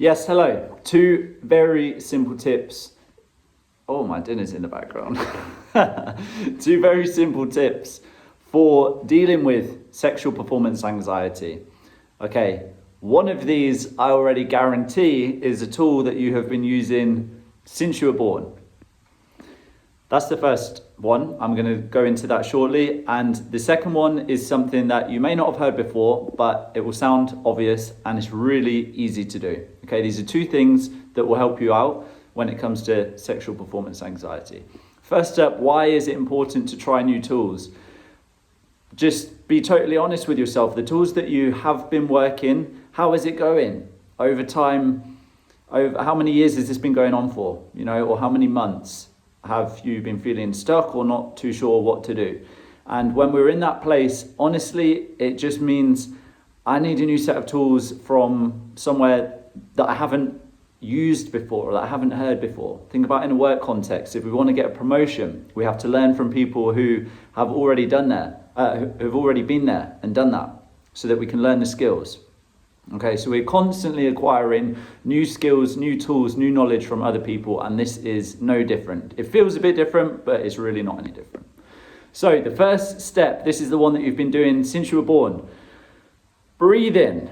Yes, hello. Two very simple tips. Oh, my dinner's in the background. Two very simple tips for dealing with sexual performance anxiety. Okay, one of these I already guarantee is a tool that you have been using since you were born. That's the first one. I'm going to go into that shortly. And the second one is something that you may not have heard before, but it will sound obvious and it's really easy to do. Okay, these are two things that will help you out when it comes to sexual performance anxiety. First up, why is it important to try new tools? Just be totally honest with yourself. The tools that you have been working, how is it going over time? Over how many years has this been going on for? Or how many months? Have you been feeling stuck or not too sure what to do? And when we're in that place, honestly, it just means I need a new set of tools from somewhere that I haven't used before or that I haven't heard before. Think about in a work context. If we want to get a promotion, we have to learn from people who have already done that, who've already been there and done that, so that we can learn the skills. Okay, so we're constantly acquiring new skills, new tools, new knowledge from other people, and this is no different. It feels a bit different, but it's really not any different. So the first step, this is the one that you've been doing since you were born. Breathe in,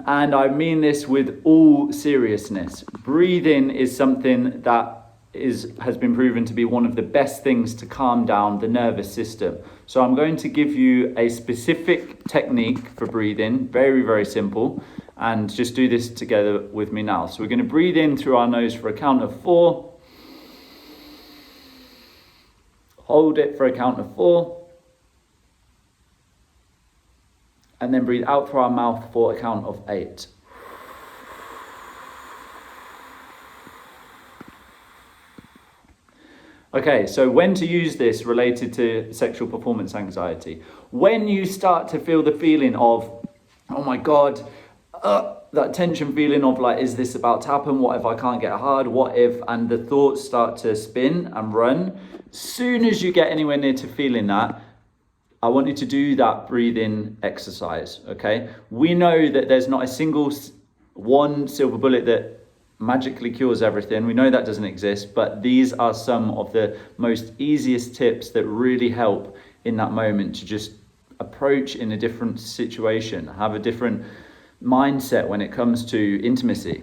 and I mean this with all seriousness. Breathing is something that has been proven to be one of the best things to calm down the nervous system. So I'm going to give you a specific technique for breathing, very, very simple, and just do this together with me now. So we're going to breathe in through our nose for a count of 4. Hold it for a count of 4. And then breathe out through our mouth for a count of 8. Okay, so when to use this related to sexual performance anxiety? When you start to feel the feeling of, oh my God, that tension feeling of like, is this about to happen? What if I can't get hard? What if? And the thoughts start to spin and run. Soon as you get anywhere near to feeling that, I want you to do that breathing exercise, okay? We know that there's not a single one silver bullet that magically cures everything. We know that doesn't exist, but these are some of the most easiest tips that really help in that moment to just approach in a different situation, have a different mindset when it comes to intimacy.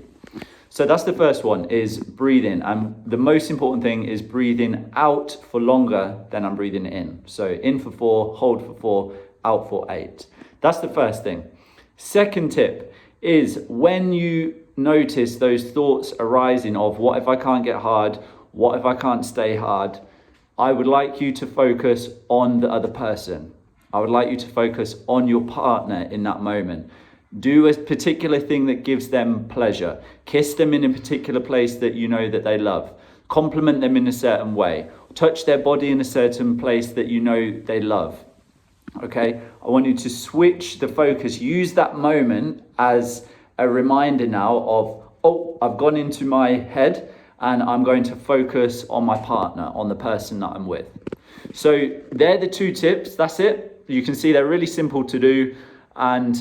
So that's the first one, is breathing. And the most important thing is breathing out for longer than I'm breathing in. So in for 4, hold for 4, out for 8. That's the first thing. Second tip is when you notice those thoughts arising of what if I can't get hard? What if I can't stay hard? I would like you to focus on the other person. I would like you to focus on your partner in that moment. Do a particular thing that gives them pleasure. Kiss them in a particular place that you know that they love. Compliment them in a certain way. Touch their body in a certain place that you know they love. Okay? I want you to switch the focus. Use that moment as a reminder now of, oh, I've gone into my head and I'm going to focus on my partner, on the person that I'm with. So they're the two tips. That's it. You can see they're really simple to do, and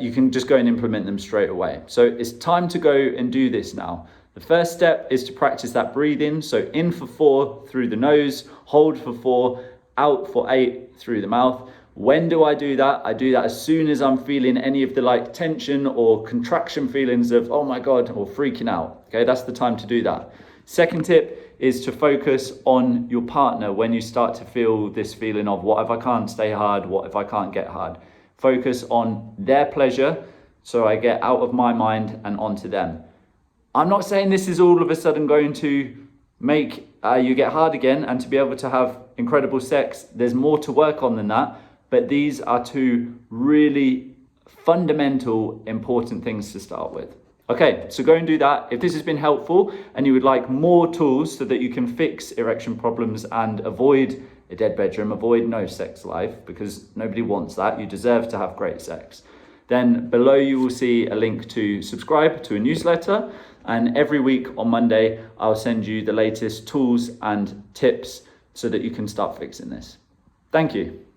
you can just go and implement them straight away. So it's time to go and do this now. The first step is to practice that breathing. So in for 4 through the nose, hold for 4, out for 8 through the mouth. When do I do that? I do that as soon as I'm feeling any of the tension or contraction feelings of, oh my God, or freaking out. Okay, that's the time to do that. Second tip is to focus on your partner when you start to feel this feeling of, what if I can't stay hard? What if I can't get hard? Focus on their pleasure so I get out of my mind and onto them. I'm not saying this is all of a sudden going to make you get hard again and to be able to have incredible sex. There's more to work on than that. But these are two really fundamental, important things to start with. Okay, so go and do that. If this has been helpful and you would like more tools so that you can fix erection problems and avoid a dead bedroom, avoid no sex life, because nobody wants that. You deserve to have great sex. Then below you will see a link to subscribe to a newsletter. And every week on Monday, I'll send you the latest tools and tips so that you can start fixing this. Thank you.